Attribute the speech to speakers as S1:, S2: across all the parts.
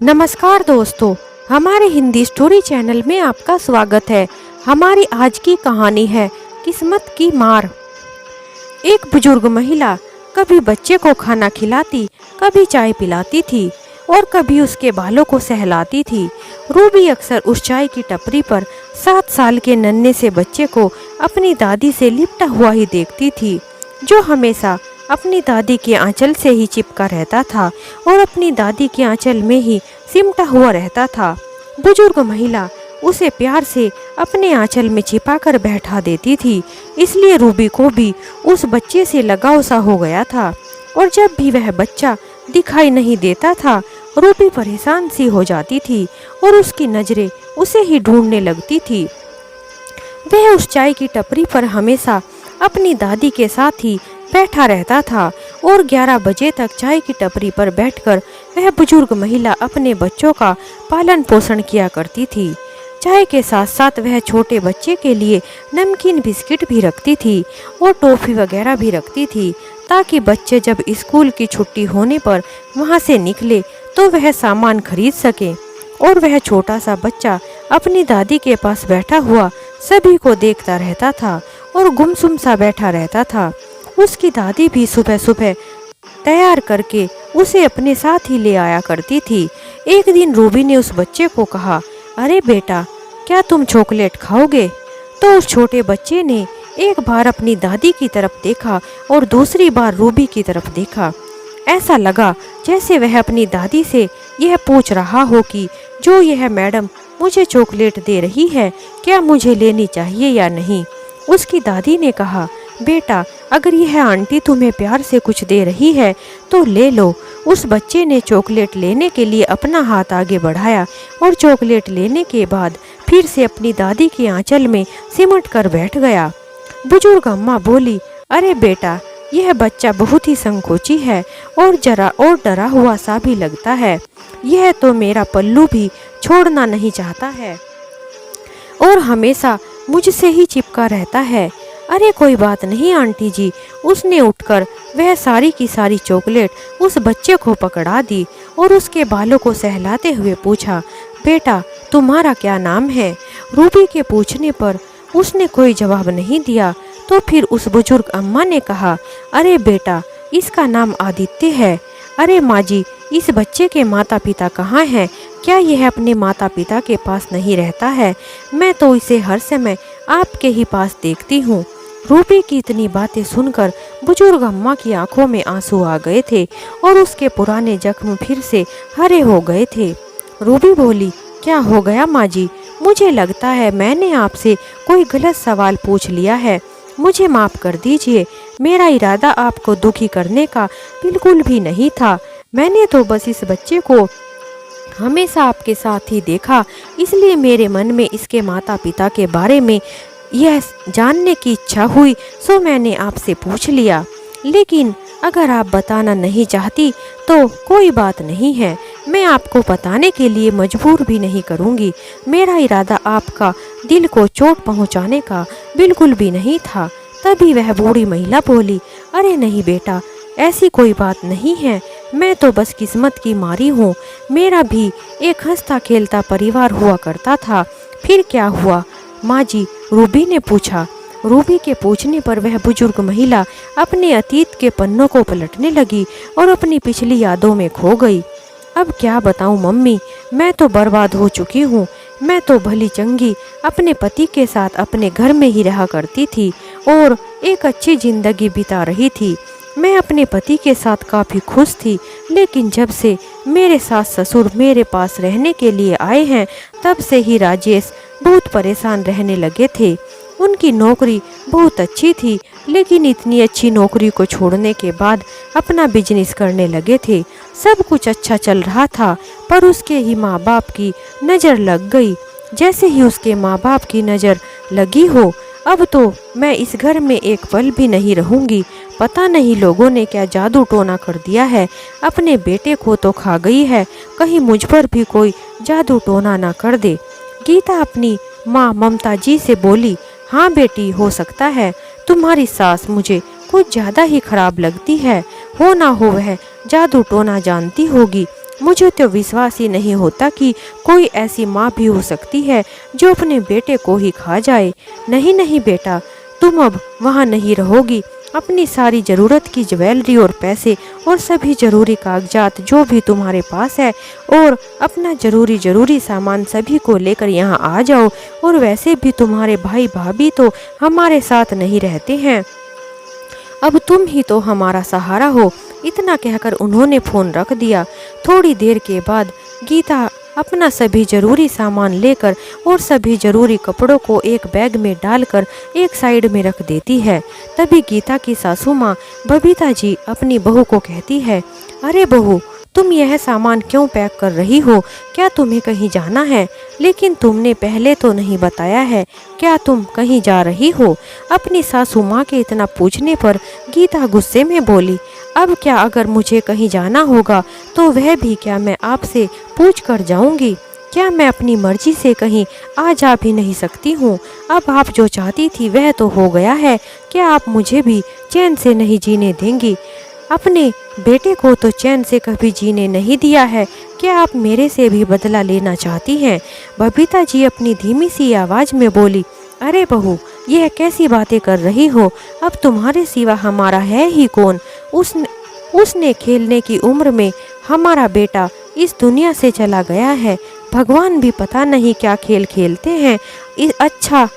S1: नमस्कार दोस्तों, हमारे हिंदी स्टोरी चैनल में आपका स्वागत है। हमारी आज की कहानी है किस्मत की मार। एक बुजुर्ग महिला कभी बच्चे को खाना खिलाती, कभी चाय पिलाती थी और कभी उसके बालों को सहलाती थी। रूबी अक्सर उस चाय की टपरी पर 7 साल के नन्हे से बच्चे को अपनी दादी से लिपटा हुआ ही देखती थी, जो हमेशा अपनी दादी के आंचल से ही चिपका रहता था और अपनी दादी के आंचल में ही सिमटा हुआ रहता था। बुजुर्ग महिला उसे प्यार से अपने आंचल में छिपाकर बैठा देती थी, इसलिए रूबी को भी उस बच्चे से लगाव सा हो गया था। और जब भी वह बच्चा दिखाई नहीं देता था, रूबी परेशान सी हो जाती थी और उसकी नजरें उसे ही ढूंढने लगती थी। वह उस चाय की टपरी पर हमेशा अपनी दादी के साथ ही बैठा रहता था और 11 बजे तक चाय की टपरी पर बैठकर वह बुजुर्ग महिला अपने बच्चों का पालन पोषण किया करती थी। चाय के साथ साथ वह छोटे बच्चे के लिए नमकीन बिस्किट भी रखती थी और टॉफी वगैरह भी रखती थी, ताकि बच्चे जब स्कूल की छुट्टी होने पर वहां से निकले तो वह सामान खरीद सके। और वह छोटा सा बच्चा अपनी दादी के पास बैठा हुआ सभी को देखता रहता था और गुमसुम सा बैठा रहता था। उसकी दादी भी सुबह सुबह तैयार करके उसे अपने साथ ही ले आया करती थी। एक दिन रूबी ने उस बच्चे को कहा, अरे बेटा, क्या तुम चॉकलेट खाओगे? तो उस छोटे बच्चे ने एक बार अपनी दादी की तरफ देखा और दूसरी बार रूबी की तरफ देखा। ऐसा लगा जैसे वह अपनी दादी से यह पूछ रहा हो कि जो यह मैडम मुझे चॉकलेट दे रही है, क्या मुझे लेनी चाहिए या नहीं। उसकी दादी ने कहा, बेटा, अगर यह आंटी तुम्हें प्यार से कुछ दे रही है तो ले लो। उस बच्चे ने चॉकलेट लेने के लिए अपना हाथ आगे बढ़ाया और चॉकलेट लेने के बाद फिर से अपनी दादी के आंचल में सिमट कर बैठ गया। बुजुर्ग अम्मा बोली, अरे बेटा, यह बच्चा बहुत ही संकोची है और जरा और डरा हुआ सा भी लगता है। यह तो मेरा पल्लू भी छोड़ना नहीं चाहता है और हमेशा मुझसे ही चिपका रहता है। अरे कोई बात नहीं आंटी जी। उसने उठकर वह सारी की सारी चॉकलेट उस बच्चे को पकड़ा दी और उसके बालों को सहलाते हुए पूछा, बेटा, तुम्हारा क्या नाम है? रूबी के पूछने पर उसने कोई जवाब नहीं दिया। तो फिर उस बुजुर्ग अम्मा ने कहा, अरे बेटा, इसका नाम आदित्य है। अरे माँ जी, इस बच्चे के माता पिता कहाँ हैं? क्या यह अपने माता पिता के पास नहीं रहता है? मैं तो इसे हर समय आपके ही पास देखती हूँ। रूबी की इतनी बातें सुनकर बुजुर्ग अम्मा की आंखों में आंसू आ गए थे और उसके पुराने जख्म फिर से हरे हो गए थे। रूबी बोली, क्या हो गया माँ जी? मुझे लगता है मैंने आपसे कोई गलत सवाल पूछ लिया है। मुझे माफ़ कर दीजिए। मेरा इरादा आपको दुखी करने का बिल्कुल भी नहीं था। मैंने तो बस इस बच्चे को हमेशा आपके साथ ही देखा, इसलिए मेरे मन में इसके माता पिता के बारे में यह जानने की इच्छा हुई, सो मैंने आपसे पूछ लिया। लेकिन अगर आप बताना नहीं चाहती तो कोई बात नहीं है, मैं आपको बताने के लिए मजबूर भी नहीं करूंगी। मेरा इरादा आपका दिल को चोट पहुंचाने का बिल्कुल भी नहीं था। तभी वह बूढ़ी महिला बोली, अरे नहीं बेटा, ऐसी कोई बात नहीं है। मैं तो बस किस्मत की मारी हूँ। मेरा भी एक हंसता खेलता परिवार हुआ करता था। फिर क्या हुआ माँ जी? रूबी ने पूछा। रूबी के पूछने पर वह बुजुर्ग महिला अपने अतीत के पन्नों को पलटने लगी और अपनी पिछली यादों में खो गई। अब क्या बताऊं मम्मी, मैं तो बर्बाद हो चुकी हूँ। मैं तो भली चंगी अपने पति के साथ अपने घर में ही रहा करती थी और एक अच्छी जिंदगी बिता रही थी। मैं अपने पति के साथ काफ़ी खुश थी, लेकिन जब से मेरे सास ससुर मेरे पास रहने के लिए आए हैं, तब से ही राजेश बहुत परेशान रहने लगे थे। उनकी नौकरी बहुत अच्छी थी, लेकिन इतनी अच्छी नौकरी को छोड़ने के बाद अपना बिजनेस करने लगे थे। सब कुछ अच्छा चल रहा था, पर उसके ही माँ बाप की नज़र लग गई। जैसे ही उसके माँ बाप की नज़र लगी हो, अब तो मैं इस घर में एक पल भी नहीं रहूंगी। पता नहीं लोगों ने क्या जादू टोना कर दिया है। अपने बेटे को तो खा गई है, कहीं मुझ पर भी कोई जादू टोना ना कर दे। गीता अपनी माँ ममता जी से बोली, हाँ बेटी, हो सकता है तुम्हारी सास मुझे कुछ ज़्यादा ही खराब लगती है। हो ना हो वह जादू टोना जानती होगी, मुझे तो विश्वास ही नहीं होता कि कोई ऐसी माँ भी हो सकती है जो अपने बेटे को ही खा जाए। नहीं नहीं बेटा, तुम अब वहाँ नहीं रहोगी। अपनी सारी ज़रूरत की ज्वेलरी और पैसे और सभी ज़रूरी कागजात जो भी तुम्हारे पास है और अपना ज़रूरी सामान सभी को लेकर यहाँ आ जाओ। और वैसे भी तुम्हारे भाई भाभी तो हमारे साथ नहीं रहते हैं, अब तुम ही तो हमारा सहारा हो। इतना कहकर उन्होंने फ़ोन रख दिया। थोड़ी देर के बाद गीता अपना सभी ज़रूरी सामान लेकर और सभी ज़रूरी कपड़ों को एक बैग में डालकर एक साइड में रख देती है। तभी गीता की सासू माँ बबीता जी अपनी बहू को कहती है, अरे बहू, तुम यह सामान क्यों पैक कर रही हो? क्या तुम्हें कहीं जाना है? लेकिन तुमने पहले तो नहीं बताया है, क्या तुम कहीं जा रही हो? अपनी सासू माँ के इतना पूछने पर गीता गुस्से में बोली, अब क्या अगर मुझे कहीं जाना होगा तो वह भी क्या मैं आपसे पूछ कर जाऊंगी? क्या मैं अपनी मर्जी से कहीं आ जा भी नहीं सकती हूँ? अब आप जो चाहती थी वह तो हो गया है, क्या आप मुझे भी चैन से नहीं जीने देंगी? अपने बेटे को तो चैन से कभी जीने नहीं दिया है, क्या आप मेरे से भी बदला लेना चाहती हैं? बबीता जी अपनी धीमी सी आवाज़ में बोली, अरे बहू, यह कैसी बातें कर रही हो? अब तुम्हारे सिवा हमारा है ही कौन? उसने खेलने की उम्र में हमारा बेटा इस दुनिया से चला गया है। भगवान भी पता नहीं क्या खेल खेलते हैं। अच्छा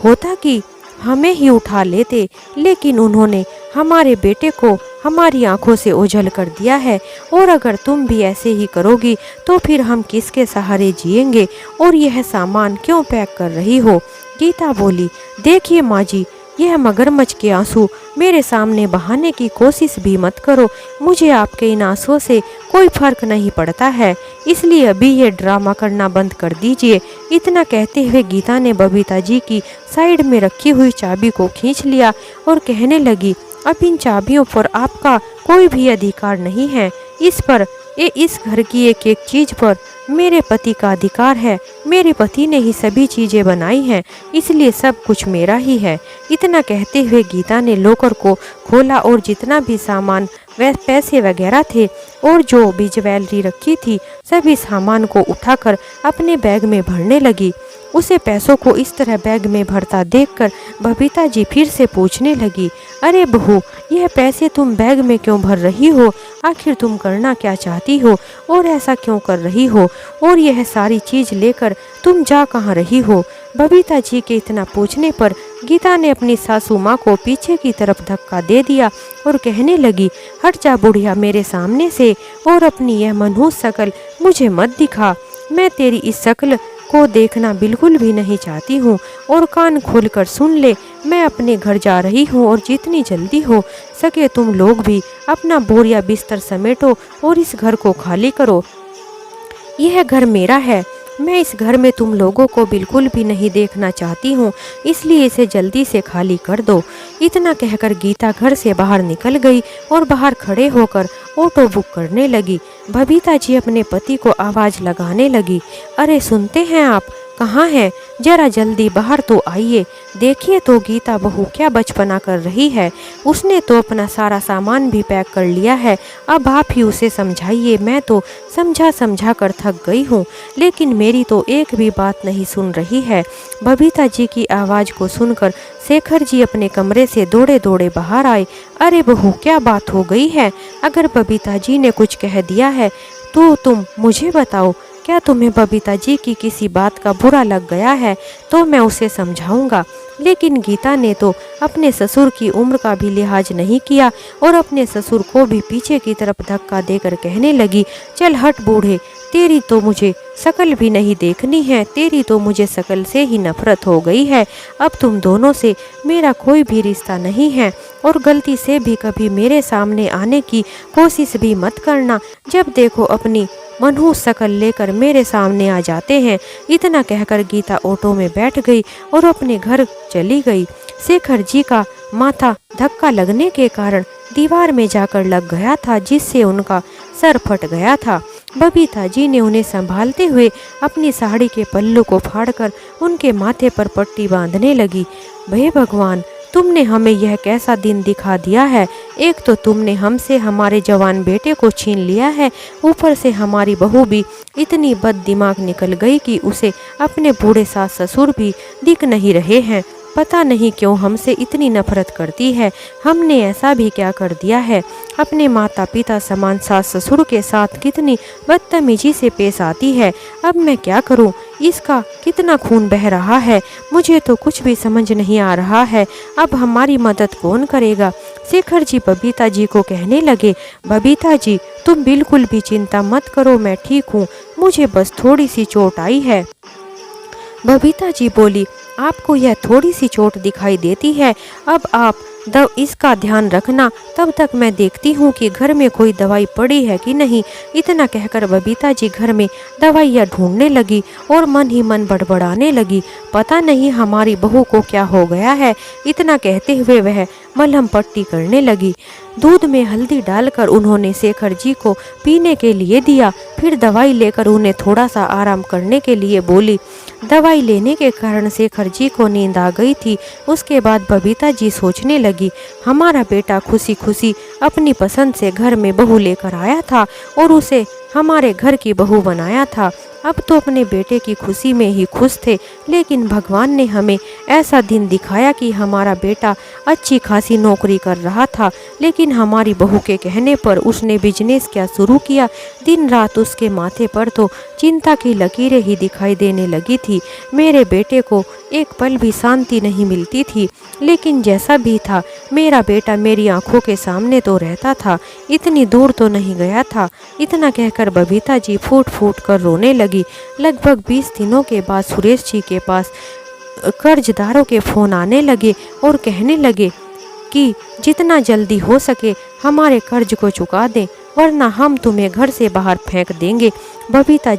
S1: होता कि हमें ही उठा लेते, लेकिन उन्होंने हमारे बेटे को हमारी आंखों से ओझल कर दिया है। और अगर तुम भी ऐसे ही करोगी तो फिर हम किसके सहारे जिएंगे? और यह सामान क्यों पैक कर रही हो? गीता बोली, देखिए माँ जी, यह मगरमच्छ के आंसू मेरे सामने बहाने की कोशिश भी मत करो। मुझे आपके इन आंसुओं से कोई फर्क नहीं पड़ता है, इसलिए अभी ये ड्रामा करना बंद कर दीजिए। इतना कहते हुए गीता ने बबीता जी की साइड में रखी हुई चाबी को खींच लिया और कहने लगी, अब इन चाबियों पर आपका कोई भी अधिकार नहीं है। इस घर की एक एक चीज पर मेरे पति का अधिकार है। मेरे पति ने ही सभी चीजें बनाई हैं, इसलिए सब कुछ मेरा ही है। इतना कहते हुए गीता ने लॉकर को खोला और जितना भी सामान व पैसे वगैरह थे और जो भी ज्वेलरी रखी थी सभी सामान को उठाकर अपने बैग में भरने लगी। उसे पैसों को इस तरह बैग में भरता देखकर बबीता जी फिर से पूछने लगी, अरे बहू, यह पैसे तुम बैग में क्यों भर रही हो? आखिर तुम करना क्या चाहती हो और ऐसा क्यों कर रही हो? और यह सारी चीज लेकर तुम जा कहाँ रही हो? बबीता जी के इतना पूछने पर गीता ने अपनी सासू माँ को पीछे की तरफ धक्का दे दिया और कहने लगी, हट जा बुढ़िया मेरे सामने से, और अपनी यह मनहूस शक्ल मुझे मत दिखा। मैं तेरी इस शक्ल को देखना बिल्कुल भी नहीं चाहती हूँ। और कान खोलकर सुन ले, मैं अपने घर जा रही हूँ और जितनी जल्दी हो सके तुम लोग भी अपना बोरिया बिस्तर समेटो और इस घर को खाली करो। यह घर मेरा है, मैं इस घर में तुम लोगों को बिल्कुल भी नहीं देखना चाहती हूँ, इसलिए इसे जल्दी से खाली कर दो। इतना कहकर गीता घर से बाहर निकल गई और बाहर खड़े होकर ऑटो बुक करने लगी। बबीता जी अपने पति को आवाज़ लगाने लगी, अरे सुनते हैं आप, कहाँ हैं? जरा जल्दी बाहर तो आइए। देखिए तो गीता बहू क्या बचपना कर रही है। उसने तो अपना सारा सामान भी पैक कर लिया है, अब आप ही उसे समझाइए। मैं तो समझा कर थक गई हूँ, लेकिन मेरी तो एक भी बात नहीं सुन रही है। बबीता जी की आवाज़ को सुनकर शेखर जी अपने कमरे से दौड़े दौड़े बाहर आए। अरे बहू, क्या बात हो गई है? अगर बबीता जी ने कुछ कह दिया है तो तुम मुझे बताओ। क्या तुम्हें बबीता जी की किसी बात का बुरा लग गया है तो मैं उसे समझाऊंगा। लेकिन गीता ने तो अपने ससुर की उम्र का भी लिहाज नहीं किया और अपने ससुर को भी पीछे की तरफ धक्का देकर कहने लगी, चल हट बूढ़े, तेरी तो मुझे शक्ल भी नहीं देखनी है, तेरी तो मुझे शक्ल से ही नफरत हो गई है। अब तुम दोनों से मेरा कोई भी रिश्ता नहीं है और गलती से भी कभी मेरे सामने आने की कोशिश भी मत करना। जब देखो अपनी मनहूस शक्ल लेकर मेरे सामने आ जाते हैं। इतना कहकर गीता ऑटो में बैठ गई और अपने घर चली गई। शेखर जी का माथा धक्का लगने के कारण दीवार में जाकर लग गया था, जिससे उनका सर फट गया था। बबीता जी ने उन्हें संभालते हुए अपनी साड़ी के पल्लू को फाड़कर उनके माथे पर पट्टी बांधने लगी। हे भगवान, तुमने हमें यह कैसा दिन दिखा दिया है। एक तो तुमने हमसे हमारे जवान बेटे को छीन लिया है, ऊपर से हमारी बहू भी इतनी बददिमाग निकल गई कि उसे अपने बूढ़े सास ससुर भी दिख नहीं रहे हैं। पता नहीं क्यों हमसे इतनी नफरत करती है। हमने ऐसा भी क्या कर दिया है। अपने माता पिता समान सास ससुर के साथ कितनी बदतमीजी से पेश आती है। अब मैं क्या करूं? इसका कितना खून बह रहा है, मुझे तो कुछ भी समझ नहीं आ रहा है। अब हमारी मदद कौन करेगा? शेखर जी बबीता जी को कहने लगे, बबीता जी तुम बिल्कुल भी चिंता मत करो, मैं ठीक हूँ, मुझे बस थोड़ी सी चोट आई है। बबीता जी बोली, आपको यह थोड़ी सी चोट दिखाई देती है, अब आप इसका ध्यान रखना, तब तक मैं देखती हूँ कि घर में कोई दवाई पड़ी है कि नहीं। इतना कहकर बबीता जी घर में दवाइयाँ ढूंढने लगी और मन ही मन बड़बड़ाने लगी, पता नहीं हमारी बहू को क्या हो गया है। इतना कहते हुए वह मलहम पट्टी करने लगी। दूध में हल्दी डालकर उन्होंने शेखर जी को पीने के लिए दिया, फिर दवाई लेकर उन्हें थोड़ा सा आराम करने के लिए बोली। दवाई लेने के कारण शेखर जी को नींद आ गई थी। उसके बाद बबीता जी सोचने लगी, हमारा बेटा खुशी खुशी अपनी पसंद से घर में बहू लेकर आया था और उसे हमारे घर की बहू बनाया था। अब तो अपने बेटे की खुशी में ही खुश थे, लेकिन भगवान ने हमें ऐसा दिन दिखाया कि हमारा बेटा अच्छी खासी नौकरी कर रहा था, लेकिन हमारी बहू के कहने पर उसने बिजनेस क्या शुरू किया। दिन रात उसके माथे पर तो चिंता की लकीरें ही दिखाई देने लगी थी। मेरे बेटे को एक पल भी शांति नहीं मिलती थी, लेकिन जैसा भी था मेरा बेटा मेरी आंखों के सामने तो रहता था, इतनी दूर तो नहीं गया था। इतना कहकर बबीता जी फूट फूट कर रोने लगी। लगभग 20 दिनों के बाद सुरेश जी के पास कर्जदारों के फोन आने लगे और कहने लगे कि जितना जल्दी हो सके हमारे कर्ज को चुका दें, वरना हम तुम्हें घर से बाहर फेंक देंगे। बबीता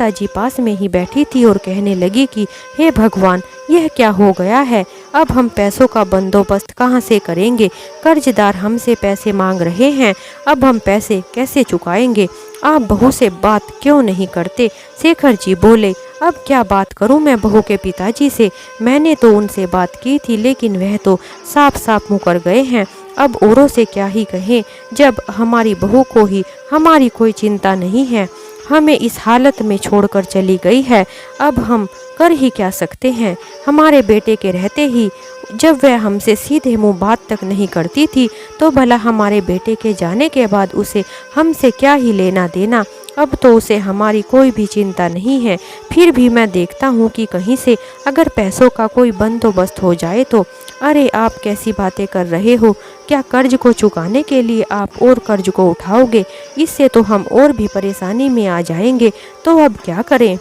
S1: जी पास में ही बैठी थी और कहने लगी कि हे भगवान, यह क्या हो गया है। अब हम पैसों का बंदोबस्त कहाँ से करेंगे? कर्जदार हमसे पैसे मांग रहे हैं, अब हम पैसे कैसे चुकाएंगे? आप बहू से बात क्यों नहीं करते? शेखर जी बोले, अब क्या बात करूं मैं बहू के पिताजी से? मैंने तो उनसे बात की थी, लेकिन वह तो साफ साफ मुकर गए हैं। अब औरों से क्या ही कहें, जब हमारी बहू को ही हमारी कोई चिंता नहीं है, हमें इस हालत में छोड़कर चली गई है। अब हम कर ही क्या सकते हैं? हमारे बेटे के रहते ही जब वह हमसे सीधे मुंह बात तक नहीं करती थी, तो भला हमारे बेटे के जाने के बाद उसे हमसे क्या ही लेना देना। अब तो उसे हमारी कोई भी चिंता नहीं है। फिर भी मैं देखता हूँ कि कहीं से अगर पैसों का कोई बंदोबस्त हो जाए तो। अरे आप कैसी बातें कर रहे हो? क्या कर्ज को चुकाने के लिए आप और कर्ज को उठाओगे? इससे तो हम और भी परेशानी में आ जाएंगे। तो अब क्या करें?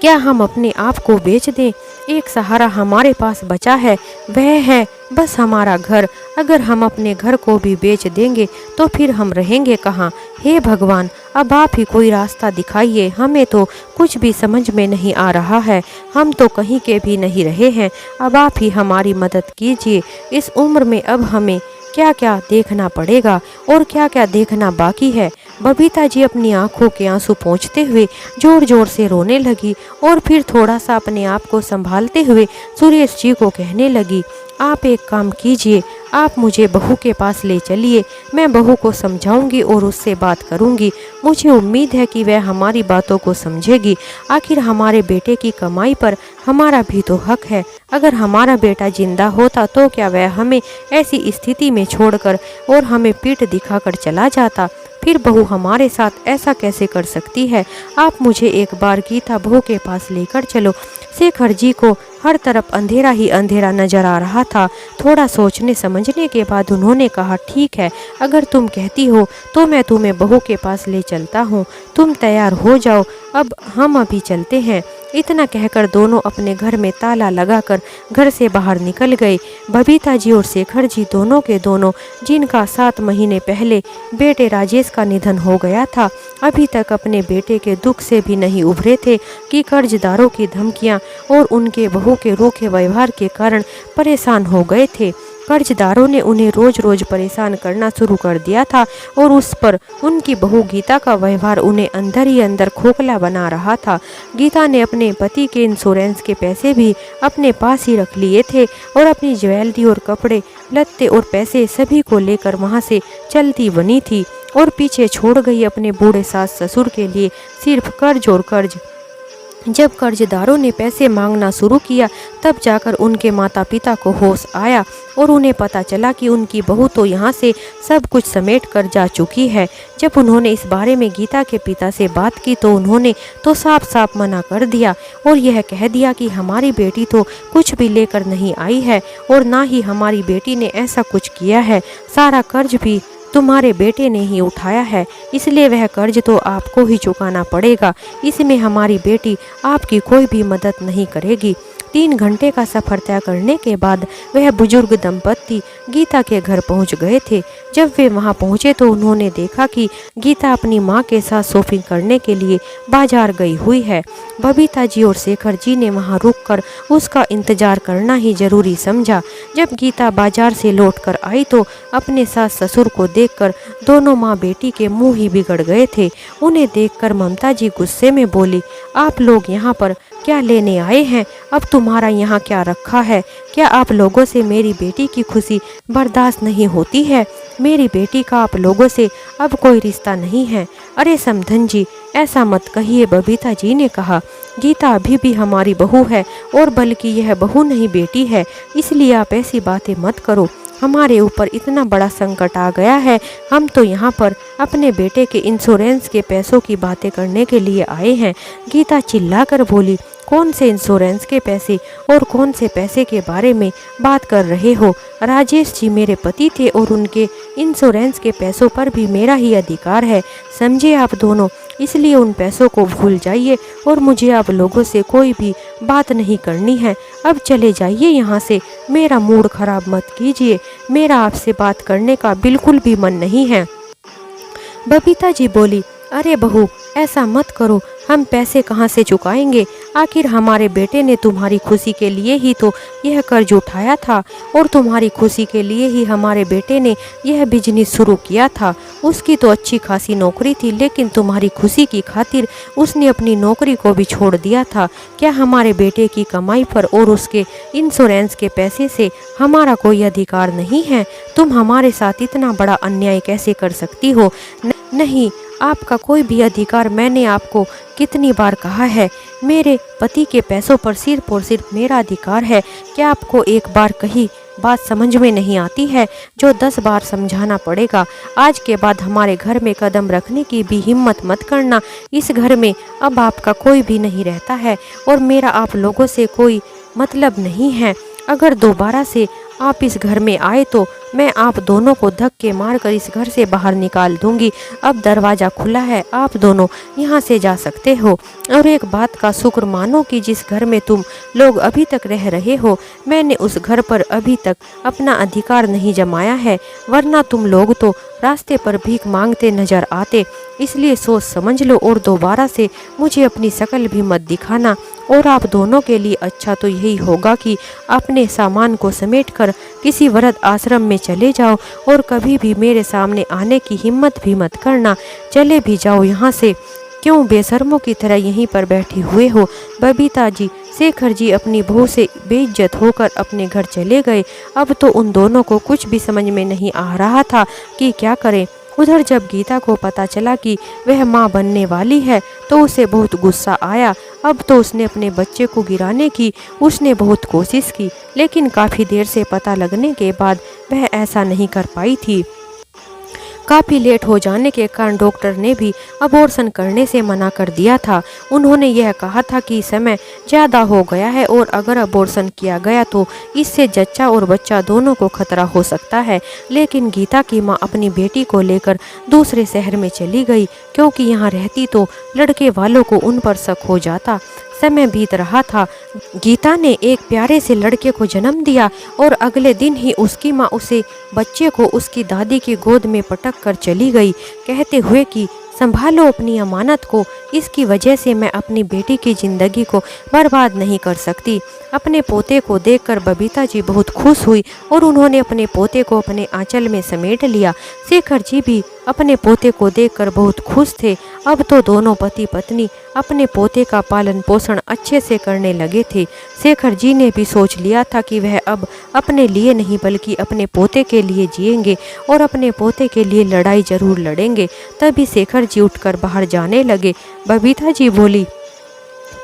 S1: क्या हम अपने आप को बेच दें? एक सहारा हमारे पास बचा है, वह है बस हमारा घर। अगर हम अपने घर को भी बेच देंगे तो फिर हम रहेंगे कहाँ? हे भगवान, अब आप ही कोई रास्ता दिखाइए, हमें तो कुछ भी समझ में नहीं आ रहा है। हम तो कहीं के भी नहीं रहे हैं, अब आप ही हमारी मदद कीजिए। इस उम्र में अब हमें क्या क्या देखना पड़ेगा और क्या क्या देखना बाकी है। बबीता जी अपनी आंखों के आंसू पोंछते हुए जोर जोर से रोने लगी और फिर थोड़ा सा अपने आप को संभालते हुए सुरेश जी को कहने लगी, आप एक काम कीजिए, आप मुझे बहू के पास ले चलिए। मैं बहू को समझाऊंगी और उससे बात करूंगी। मुझे उम्मीद है कि वह हमारी बातों को समझेगी। आखिर हमारे बेटे की कमाई पर हमारा भी तो हक है। अगर हमारा बेटा जिंदा होता तो क्या वह हमें ऐसी स्थिति में छोड़कर और हमें पीठ दिखाकर चला जाता? फिर बहू हमारे साथ ऐसा कैसे कर सकती है? आप मुझे एक बार गीता बहू के पास लेकर चलो। शेखर जी को हर तरफ अंधेरा ही अंधेरा नजर आ रहा था। थोड़ा सोचने समझने के बाद उन्होंने कहा, ठीक है, अगर तुम कहती हो तो मैं तुम्हें बहू के पास ले चलता हूँ। तुम तैयार हो जाओ, अब हम अभी चलते हैं। इतना कहकर दोनों अपने घर में ताला लगाकर घर से बाहर निकल गए। बबीता जी और शेखर जी दोनों के दोनों, जिनका 7 महीने पहले बेटे राजेश का निधन हो गया था, अभी तक अपने बेटे के दुख से भी नहीं उभरे थे कि कर्जदारों की धमकियां और उनके बहू के रूखे व्यवहार के कारण परेशान हो गए थे। कर्जदारों ने उन्हें रोज रोज परेशान करना शुरू कर दिया था और उस पर उनकी बहू गीता का व्यवहार उन्हें अंदर ही अंदर खोखला बना रहा था। गीता ने अपने पति के इंश्योरेंस के पैसे भी अपने पास ही रख लिए थे और अपनी ज्वेलरी और कपड़े लत्ते और पैसे सभी को लेकर वहां से चलती बनी थी और पीछे छोड़ गई अपने बूढ़े सास ससुर के लिए सिर्फ कर्ज और कर्ज। जब कर्जदारों ने पैसे मांगना शुरू किया तब जाकर उनके माता पिता को होश आया और उन्हें पता चला कि उनकी बहू तो यहाँ से सब कुछ समेट कर जा चुकी है। जब उन्होंने इस बारे में गीता के पिता से बात की तो उन्होंने तो साफ साफ मना कर दिया और यह कह दिया कि हमारी बेटी तो कुछ भी लेकर नहीं आई है और ना ही हमारी बेटी ने ऐसा कुछ किया है। सारा कर्ज भी तुम्हारे बेटे ने ही उठाया है, इसलिए वह कर्ज तो आपको ही चुकाना पड़ेगा। इसमें हमारी बेटी आपकी कोई भी मदद नहीं करेगी। 3 घंटे का सफ़र तय करने के बाद वह बुजुर्ग दंपत्ति गीता के घर पहुंच गए थे। जब वे वहां पहुंचे तो उन्होंने देखा कि गीता अपनी मां के साथ शॉपिंग करने के लिए बाजार गई हुई है। बबीता जी और शेखर जी ने वहां रुककर उसका इंतजार करना ही जरूरी समझा। जब गीता बाजार से लौटकर आई तो अपने सास ससुर को देखकर दोनों माँ बेटी के मुंह ही बिगड़ गए थे। उन्हें देखकर ममता जी गुस्से में बोली, आप लोग यहाँ पर क्या लेने आए हैं? अब तुम्हारा यहाँ क्या रखा है? क्या आप लोगों से मेरी बेटी की खुशी बर्दाश्त नहीं होती है? मेरी बेटी का आप लोगों से अब कोई रिश्ता नहीं है। अरे समधन जी, ऐसा मत कहिए, बबीता जी ने कहा। गीता अभी भी हमारी बहू है और बल्कि यह बहू नहीं बेटी है, इसलिए आप ऐसी बातें मत करो। हमारे ऊपर इतना बड़ा संकट आ गया है, हम तो यहाँ पर अपने बेटे के इंश्योरेंस के पैसों की बातें करने के लिए आए हैं। गीता चिल्लाकर बोली, कौन से इंश्योरेंस के पैसे और कौन से पैसे के बारे में बात कर रहे हो? राजेश जी मेरे पति थे और उनके इंश्योरेंस के पैसों पर भी मेरा ही अधिकार है, समझे आप दोनों। इसलिए उन पैसों को भूल जाइए और मुझे आप लोगों से कोई भी बात नहीं करनी है। अब चले जाइए यहाँ से, मेरा मूड खराब मत कीजिए, मेरा आपसे बात करने का बिल्कुल भी मन नहीं है। बबीता जी बोली, अरे बहू ऐसा मत करो, हम पैसे कहाँ से चुकाएंगे? आखिर हमारे बेटे ने तुम्हारी खुशी के लिए ही तो यह कर्ज उठाया था और तुम्हारी खुशी के लिए ही हमारे बेटे ने यह बिजनेस शुरू किया था। उसकी तो अच्छी खासी नौकरी थी, लेकिन तुम्हारी खुशी की खातिर उसने अपनी नौकरी को भी छोड़ दिया था। क्या हमारे बेटे की कमाई पर और उसके इंश्योरेंस के पैसे से हमारा कोई अधिकार नहीं है? तुम हमारे साथ इतना बड़ा अन्याय कैसे कर सकती हो? नहीं, आपका कोई भी अधिकार। मैंने आपको कितनी बार कहा है, मेरे पति के पैसों पर सिर्फ और सिर्फ मेरा अधिकार है। क्या आपको एक बार कही बात समझ में नहीं आती है जो 10 बार समझाना पड़ेगा? आज के बाद हमारे घर में कदम रखने की भी हिम्मत मत करना। इस घर में अब आपका कोई भी नहीं रहता है और मेरा आप लोगों से कोई मतलब नहीं है। अगर दोबारा से आप इस घर में आए तो मैं आप दोनों को धक्के मारकर इस घर से बाहर निकाल दूंगी। अब दरवाज़ा खुला है, आप दोनों यहाँ से जा सकते हो। और एक बात का शुक्र मानो कि जिस घर में तुम लोग अभी तक रह रहे हो, मैंने उस घर पर अभी तक अपना अधिकार नहीं जमाया है, वरना तुम लोग तो रास्ते पर भीख मांगते नजर आते। इसलिए सोच समझ लो और दोबारा से मुझे अपनी शक्ल भी मत दिखाना। और आप दोनों के लिए अच्छा तो यही होगा कि अपने सामान को समेटकर किसी वृद्ध आश्रम में चले जाओ और कभी भी मेरे सामने आने की हिम्मत भी मत करना। चले भी जाओ यहाँ से, क्यों बेशर्मों की तरह यहीं पर बैठे हुए हो? बबीता जी, शेखर जी अपनी बहू से बेइज्जत होकर अपने घर चले गए। अब तो उन दोनों को कुछ भी समझ में नहीं आ रहा था कि क्या करें। उधर जब गीता को पता चला कि वह मां बनने वाली है तो उसे बहुत गुस्सा आया। अब तो उसने अपने बच्चे को गिराने की उसने बहुत कोशिश की, लेकिन काफ़ी देर से पता लगने के बाद वह ऐसा नहीं कर पाई थी। काफ़ी लेट हो जाने के कारण डॉक्टर ने भी अबॉर्शन करने से मना कर दिया था। उन्होंने यह कहा था कि समय ज़्यादा हो गया है और अगर अबॉर्शन किया गया तो इससे जच्चा और बच्चा दोनों को खतरा हो सकता है। लेकिन गीता की मां अपनी बेटी को लेकर दूसरे शहर में चली गई, क्योंकि यहाँ रहती तो लड़के वालों को उन पर शक हो जाता। समय बीत रहा था। गीता ने एक प्यारे से लड़के को जन्म दिया और अगले दिन ही उसकी माँ उसे बच्चे को उसकी दादी की गोद में पटक कर चली गई, कहते हुए कि संभालो अपनी अमानत को, इसकी वजह से मैं अपनी बेटी की ज़िंदगी को बर्बाद नहीं कर सकती। अपने पोते को देखकर बबीता जी बहुत खुश हुई और उन्होंने अपने पोते को अपने आंचल में समेट लिया। शेखर जी भी अपने पोते को देखकर बहुत खुश थे। अब तो दोनों पति पत्नी अपने पोते का पालन पोषण अच्छे से करने लगे थे। शेखर जी ने भी सोच लिया था कि वह अब अपने लिए नहीं बल्कि अपने पोते के लिए जिएंगे और अपने पोते के लिए लड़ाई जरूर लड़ेंगे। तभी शेखर जी उठकर बाहर जाने लगे। बबीता जी बोली,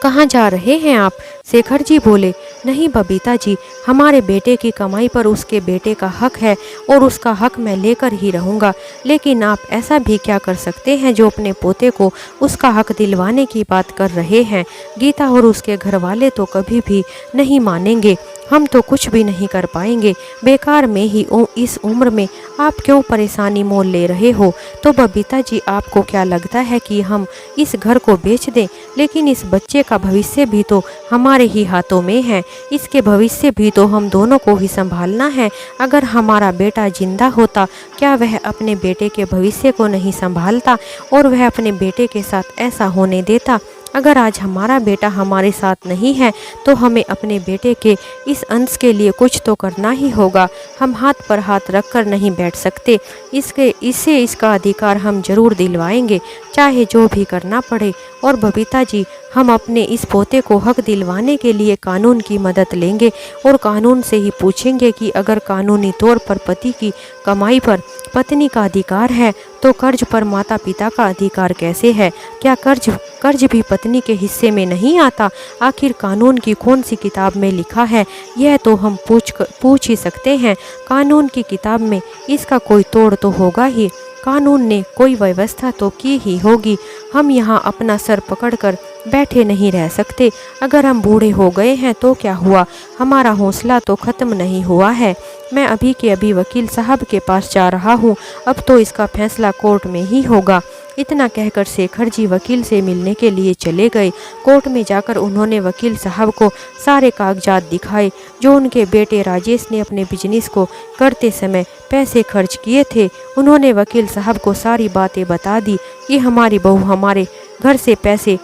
S1: कहाँ जा रहे हैं आप? शेखर जी बोले, नहीं बबीता जी, हमारे बेटे की कमाई पर उसके बेटे का हक है और उसका हक मैं लेकर ही रहूँगा। लेकिन आप ऐसा भी क्या कर सकते हैं जो अपने पोते को उसका हक दिलवाने की बात कर रहे हैं? गीता और उसके घर वाले तो कभी भी नहीं मानेंगे। हम तो कुछ भी नहीं कर पाएंगे। बेकार में ही इस उम्र में आप क्यों परेशानी मोल ले रहे हो? तो बबीता जी, आपको क्या लगता है कि हम इस घर को बेच दें? लेकिन इस बच्चे का भविष्य भी तो हमारे ही हाथों में है। इसके भविष्य भी तो हम दोनों को ही संभालना है। अगर हमारा बेटा जिंदा होता, क्या वह अपने बेटे के भविष्य को नहीं संभालता और वह अपने बेटे के साथ ऐसा होने देता? अगर आज हमारा बेटा हमारे साथ नहीं है तो हमें अपने बेटे के इस अंश के लिए कुछ तो करना ही होगा। हम हाथ पर हाथ रखकर नहीं बैठ सकते। इससे इसका अधिकार हम जरूर दिलवाएंगे, चाहे जो भी करना पड़े। और बबीता जी, हम अपने इस पोते को हक दिलवाने के लिए कानून की मदद लेंगे और कानून से ही पूछेंगे कि अगर कानूनी तौर पर पति की कमाई पर पत्नी का अधिकार है तो कर्ज पर माता पिता का अधिकार कैसे है? क्या कर्ज भी पत्नी के हिस्से में नहीं आता? आखिर कानून की कौन सी किताब में लिखा है? यह तो हम पूछ ही सकते हैं। कानून की किताब में इसका कोई तोड़ तो होगा ही। कानून ने कोई व्यवस्था तो की ही होगी। हम यहाँ अपना सर पकड़कर बैठे नहीं रह सकते। अगर हम बूढ़े हो गए हैं तो क्या हुआ, हमारा हौसला तो खत्म नहीं हुआ है। मैं अभी के अभी वकील साहब के पास जा रहा हूँ, अब तो इसका फैसला कोर्ट में ही होगा। इतना कहकर शेखर जी वकील से मिलने के लिए चले गए। कोर्ट में जाकर उन्होंने वकील साहब को सारे कागजात दिखाए जो उनके बेटे राजेश ने अपने बिजनेस को करते समय पैसे खर्च किए थे। उन्होंने वकील साहब को सारी बातें बता दी कि हमारी बहू हमारे घर से पैसे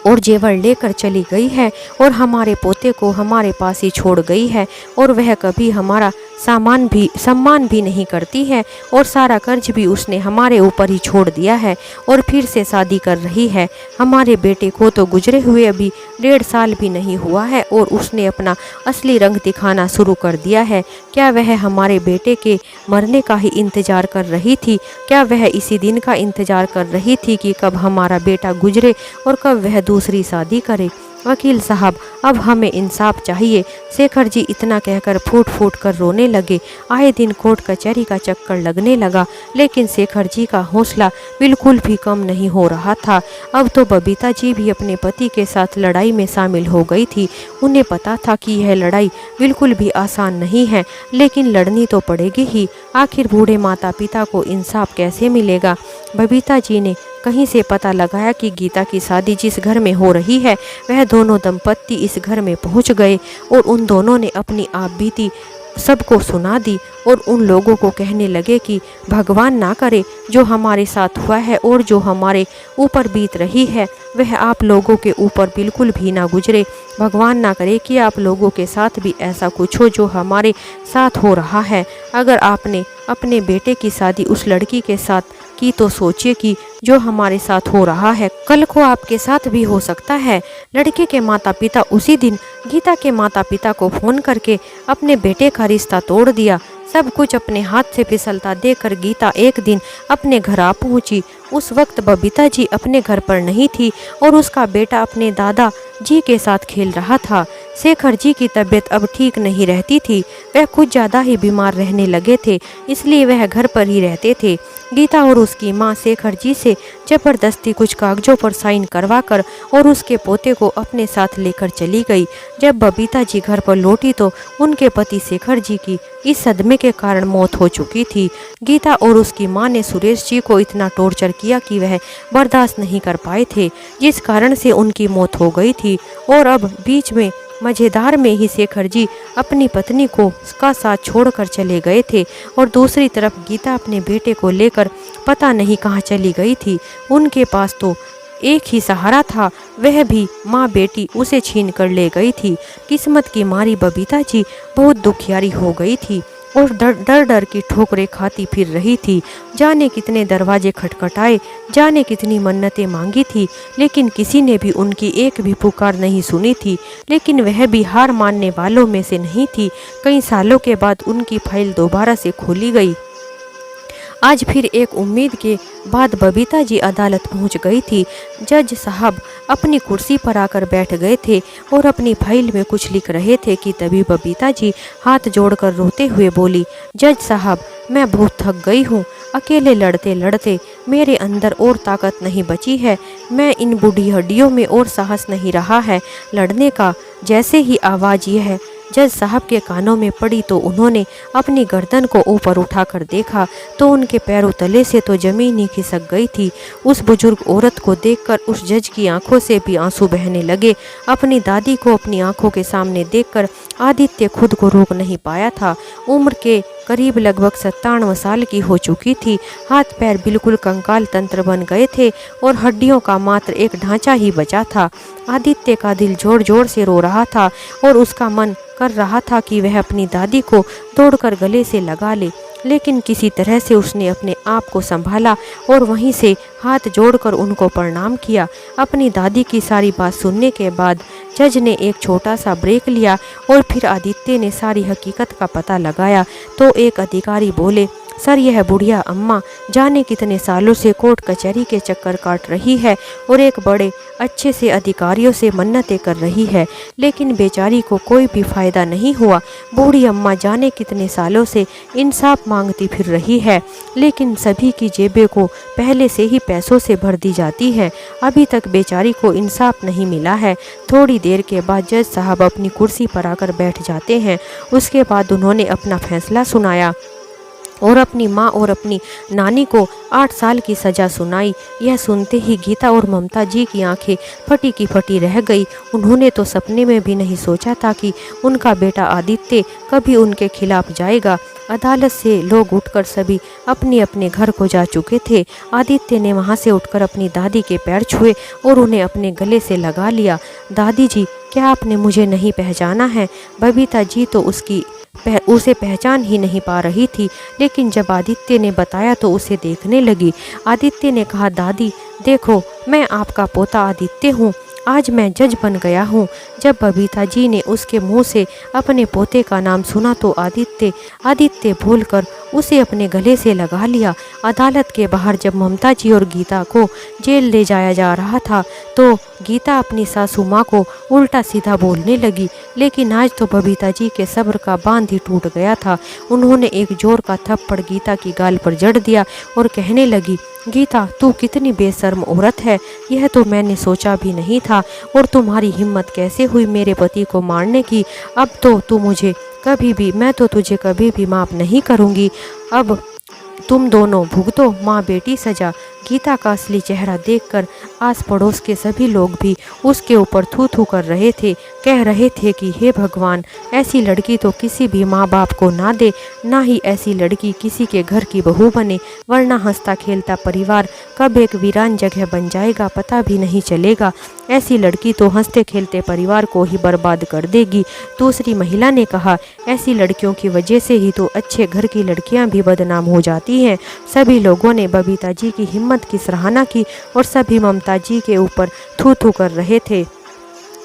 S1: और जेवर लेकर चली गई है और हमारे पोते को हमारे पास ही छोड़ गई है और वह कभी हमारा सम्मान भी नहीं करती है और सारा कर्ज भी उसने हमारे ऊपर ही छोड़ दिया है और फिर से शादी कर रही है। हमारे बेटे को तो गुजरे हुए अभी 1.5 साल भी नहीं हुआ है और उसने अपना असली रंग दिखाना शुरू कर दिया है। क्या वह हमारे बेटे के मरने का ही इंतजार कर रही थी? क्या वह इसी दिन का इंतजार कर रही थी कि कब हमारा बेटा गुजरे और कब वह दूसरी शादी करे? वकील साहब, अब हमें इंसाफ चाहिए। शेखर जी इतना कहकर फूट फूट कर रोने लगे। आए दिन कोर्ट कचहरी का चक्कर लगने लगा, लेकिन शेखर जी का हौसला बिल्कुल भी कम नहीं हो रहा था। अब तो बबीता जी भी अपने पति के साथ लड़ाई में शामिल हो गई थी। उन्हें पता था कि यह लड़ाई बिल्कुल भी आसान नहीं है, लेकिन लड़नी तो पड़ेगी ही। आखिर बूढ़े माता पिता को इंसाफ कैसे मिलेगा? बबीता जी ने कहीं से पता लगाया कि गीता की शादी जिस घर में हो रही है वह दोनों दंपत्ति इस घर में पहुंच गए और उन दोनों ने अपनी आप बीती सबको सुना दी और उन लोगों को कहने लगे कि भगवान ना करे जो हमारे साथ हुआ है और जो हमारे ऊपर बीत रही है वह आप लोगों के ऊपर बिल्कुल भी ना गुजरे। भगवान ना करे कि आप लोगों के साथ भी ऐसा कुछ हो जो हमारे साथ हो रहा है। अगर आपने अपने बेटे की शादी उस लड़की के साथ की तो सोचिए कि जो हमारे साथ हो रहा है कल को आपके साथ भी हो सकता है। लड़के के माता पिता उसी दिन गीता के माता पिता को फोन करके अपने बेटे का रिश्ता तोड़ दिया। सब कुछ अपने हाथ से फिसलता देखकर गीता एक दिन अपने घर आ पहुंची। उस वक्त बबीता जी अपने घर पर नहीं थी और उसका बेटा अपने दादा जी के साथ खेल रहा था। शेखर जी की तबीयत अब ठीक नहीं रहती थी, वह कुछ ज़्यादा ही बीमार रहने लगे थे, इसलिए वह घर पर ही रहते थे। गीता और उसकी माँ शेखर जी से जबरदस्ती कुछ कागजों पर साइन करवाकर और उसके पोते को अपने साथ लेकर चली गई। जब बबीता जी घर पर लौटी तो उनके पति शेखर जी की इस सदमे के कारण मौत हो चुकी थी। गीता और उसकी माँ ने सुरेश जी को इतना टॉर्चर किया कि वह बर्दाश्त नहीं कर पाए थे, जिस कारण से उनकी मौत हो गई थी। और अब बीच में मज़ेदार में ही शेखर जी अपनी पत्नी को का साथ छोड़कर चले गए थे और दूसरी तरफ गीता अपने बेटे को लेकर पता नहीं कहाँ चली गई थी। उनके पास तो एक ही सहारा था, वह भी माँ बेटी उसे छीन कर ले गई थी। किस्मत की मारी बबीता जी बहुत दुखियारी हो गई थी और डर डर की ठोकरें खाती फिर रही थी। जाने कितने दरवाजे खटखटाए, जाने कितनी मन्नतें मांगी थी, लेकिन किसी ने भी उनकी एक भी पुकार नहीं सुनी थी। लेकिन वह भी हार मानने वालों में से नहीं थी। कई सालों के बाद उनकी फाइल दोबारा से खोली गई। आज फिर एक उम्मीद के बाद बबीता जी अदालत पहुंच गई थी। जज साहब अपनी कुर्सी पर आकर बैठ गए थे और अपनी फाइल में कुछ लिख रहे थे कि तभी बबीता जी हाथ जोड़कर रोते हुए बोली, जज साहब, मैं बहुत थक गई हूँ। अकेले लड़ते लड़ते मेरे अंदर और ताकत नहीं बची है। मैं इन बूढ़ी हड्डियों में और साहस नहीं रहा है लड़ने का। जैसे ही आवाज़ यह जज साहब के कानों में पड़ी तो उन्होंने अपनी गर्दन को ऊपर उठाकर देखा तो उनके पैरों तले से तो जमीन ही खिसक गई थी। उस बुजुर्ग औरत को देखकर उस जज की आंखों से भी आंसू बहने लगे। अपनी दादी को अपनी आंखों के सामने देखकर आदित्य खुद को रोक नहीं पाया था। उम्र के करीब लगभग 97 साल की हो चुकी थी। हाथ पैर बिल्कुल कंकाल तंत्र बन गए थे और हड्डियों का मात्र एक ढांचा ही बचा था। आदित्य का दिल जोर जोर से रो रहा था और उसका मन कर रहा था कि वह अपनी दादी को दौड़कर गले से लगा ले, लेकिन किसी तरह से उसने अपने आप को संभाला और वहीं से हाथ जोड़कर उनको प्रणाम किया। अपनी दादी की सारी बात सुनने के बाद जज ने एक छोटा सा ब्रेक लिया और फिर आदित्य ने सारी हकीकत का पता लगाया तो एक अधिकारी बोले, सर, यह बुढ़िया अम्मा जाने कितने सालों से कोर्ट कचहरी के चक्कर काट रही है और एक बड़े अच्छे से अधिकारियों से मन्नतें कर रही है, लेकिन बेचारी को कोई भी फायदा नहीं हुआ। बूढ़ी अम्मा जाने कितने सालों से इंसाफ मांगती फिर रही है, लेकिन सभी की जेबें को पहले से ही पैसों से भर दी जाती है। अभी तक बेचारी को इंसाफ नहीं मिला है। थोड़ी देर के बाद जज साहब अपनी कुर्सी पर आकर बैठ जाते हैं। उसके बाद उन्होंने अपना फैसला सुनाया और अपनी माँ और अपनी नानी को 8 साल की सज़ा सुनाई। यह सुनते ही गीता और ममता जी की आंखें फटी की फटी रह गई। उन्होंने तो सपने में भी नहीं सोचा था कि उनका बेटा आदित्य कभी उनके खिलाफ जाएगा। अदालत से लोग उठकर सभी अपने अपने घर को जा चुके थे। आदित्य ने वहां से उठकर अपनी दादी के पैर छुए और उन्हें अपने गले से लगा लिया। दादी जी, क्या आपने मुझे नहीं पहचाना है? बबीता जी तो उसे पहचान ही नहीं पा रही थी, लेकिन जब आदित्य ने बताया तो उसे देखने लगी। आदित्य ने कहा, दादी देखो, मैं आपका पोता आदित्य हूँ। आज मैं जज बन गया हूँ। जब बबीता जी ने उसके मुंह से अपने पोते का नाम सुना तो आदित्य बोलकर उसे अपने गले से लगा लिया। अदालत के बाहर जब ममता जी और गीता को जेल ले जाया जा रहा था तो गीता अपनी सासू माँ को उल्टा सीधा बोलने लगी, लेकिन आज तो बबीता जी के सब्र का बांध ही टूट गया था। उन्होंने एक जोर का थप्पड़ गीता की गाल पर जड़ दिया और कहने लगी, गीता, तू कितनी बेशर्म औरत है, यह तो मैंने सोचा भी नहीं था। और तुम्हारी हिम्मत कैसे हुई मेरे पति को मारने की? अब तो तू मुझे मैं तो तुझे कभी भी माफ़ नहीं करूँगी। अब तुम दोनों भुगतो माँ बेटी सजा। गीता का असली चेहरा देखकर आस पड़ोस के सभी लोग भी उसके ऊपर थू थू कर रहे थे, कह रहे थे कि हे भगवान, ऐसी लड़की तो किसी भी माँ बाप को ना दे, ना ही ऐसी लड़की किसी के घर की बहू बने, वरना हंसता खेलता परिवार कब एक वीरान जगह बन जाएगा पता भी नहीं चलेगा। ऐसी लड़की तो हंसते खेलते परिवार को ही बर्बाद कर देगी। दूसरी महिला ने कहा, ऐसी लड़कियों की वजह से ही तो अच्छे घर की लड़कियां भी बदनाम हो जाती हैं। सभी लोगों ने बबीता जी की हिम्मत की सराहना की और सभी ममता जी के ऊपर थू थू कर रहे थे।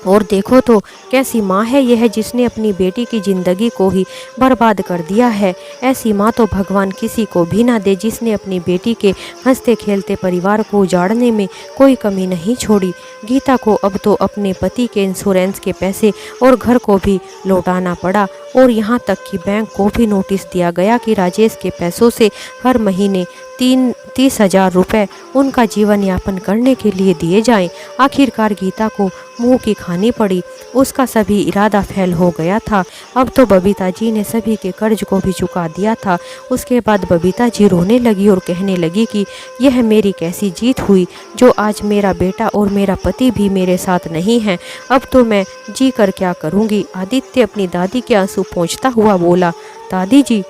S1: और देखो तो कैसी माँ है यह, जिसने अपनी बेटी की ज़िंदगी को ही बर्बाद कर दिया है। ऐसी माँ तो भगवान किसी को भी ना दे, जिसने अपनी बेटी के हंसते खेलते परिवार को उजाड़ने में कोई कमी नहीं छोड़ी। गीता को अब तो अपने पति के इंश्योरेंस के पैसे और घर को भी लौटाना पड़ा। और यहाँ तक कि बैंक को भी नोटिस दिया गया कि राजेश के पैसों से हर महीने 30,000 रुपये उनका जीवन यापन करने के लिए दिए जाएं। आखिरकार गीता को मुंह की खानी पड़ी। उसका सभी इरादा फेल हो गया था। अब तो बबीता जी ने सभी के कर्ज को भी चुका दिया था। उसके बाद बबीता जी रोने लगी और कहने लगी कि यह मेरी कैसी जीत हुई जो आज मेरा बेटा और मेरा पति भी मेरे साथ नहीं है। अब तो मैं जी कर क्या करूँगी। आदित्य अपनी दादी के आंसू पोंछता हुआ बोला, दादी जी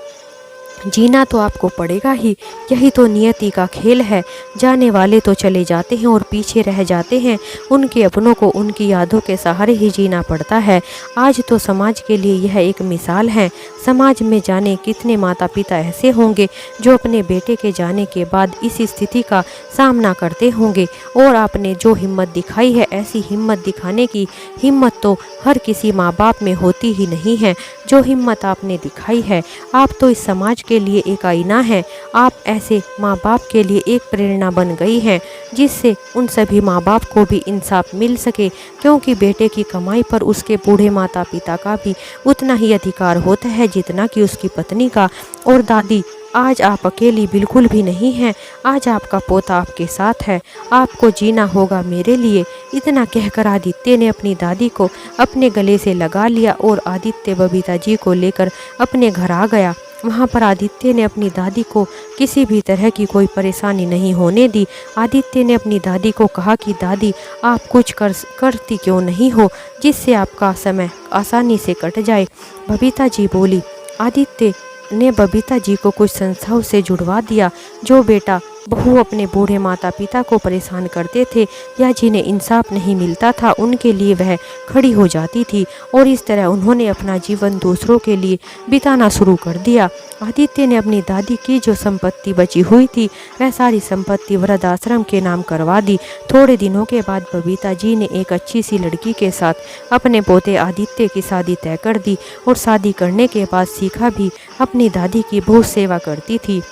S1: जीना तो आपको पड़ेगा ही, यही तो नियति का खेल है। जाने वाले तो चले जाते हैं और पीछे रह जाते हैं। उनके अपनों को उनकी यादों के सहारे ही जीना पड़ता है। आज तो समाज के लिए यह एक मिसाल है। समाज में जाने कितने माता पिता ऐसे होंगे जो अपने बेटे के जाने के बाद इस स्थिति का सामना करते होंगे। और आपने जो हिम्मत दिखाई है, ऐसी हिम्मत दिखाने की हिम्मत तो हर किसी माँ बाप में होती ही नहीं है। जो हिम्मत आपने दिखाई है, आप तो इस समाज के लिए एक आईना है। आप ऐसे माँ बाप के लिए एक प्रेरणा बन गई हैं जिससे उन सभी माँ बाप को भी इंसाफ मिल सके, क्योंकि बेटे की कमाई पर उसके बूढ़े माता पिता का भी उतना ही अधिकार होता है जितना कि उसकी पत्नी का। और दादी, आज आप अकेली बिल्कुल भी नहीं हैं। आज आपका पोता आपके साथ है। आपको जीना होगा मेरे लिए। इतना कहकर आदित्य ने अपनी दादी को अपने गले से लगा लिया और आदित्य बबीता जी को लेकर अपने घर आ गया। वहाँ पर आदित्य ने अपनी दादी को किसी भी तरह की कोई परेशानी नहीं होने दी। आदित्य ने अपनी दादी को कहा कि दादी, आप कुछ करती क्यों नहीं हो जिससे आपका समय आसानी से कट जाए। बबीता जी बोली। आदित्य ने बबीता जी को कुछ संस्थाओं से जुड़वा दिया जो बेटा बहू अपने बूढ़े माता पिता को परेशान करते थे या जिन्हें इंसाफ नहीं मिलता था, उनके लिए वह खड़ी हो जाती थी। और इस तरह उन्होंने अपना जीवन दूसरों के लिए बिताना शुरू कर दिया। आदित्य ने अपनी दादी की जो संपत्ति बची हुई थी वह सारी संपत्ति वृद्धाश्रम के नाम करवा दी। थोड़े दिनों के बाद बबीता जी ने एक अच्छी सी लड़की के साथ अपने पोते आदित्य की शादी तय कर दी और शादी करने के बाद सीखा भी अपनी दादी की बहुत सेवा करती थी।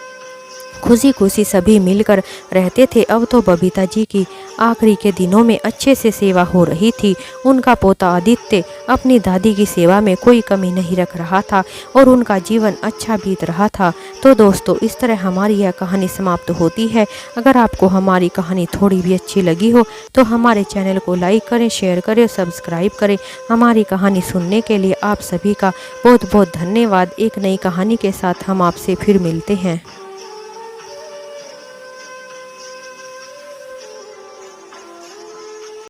S1: खुशी खुशी सभी मिलकर रहते थे। अब तो बबीता जी की आखिरी के दिनों में अच्छे से सेवा हो रही थी। उनका पोता आदित्य अपनी दादी की सेवा में कोई कमी नहीं रख रहा था और उनका जीवन अच्छा बीत रहा था। तो दोस्तों, इस तरह हमारी यह कहानी समाप्त होती है। अगर आपको हमारी कहानी थोड़ी भी अच्छी लगी हो तो हमारे चैनल को लाइक करें, शेयर करें, सब्सक्राइब करें। हमारी कहानी सुनने के लिए आप सभी का बहुत बहुत धन्यवाद। एक नई कहानी के साथ हम आपसे फिर मिलते हैं।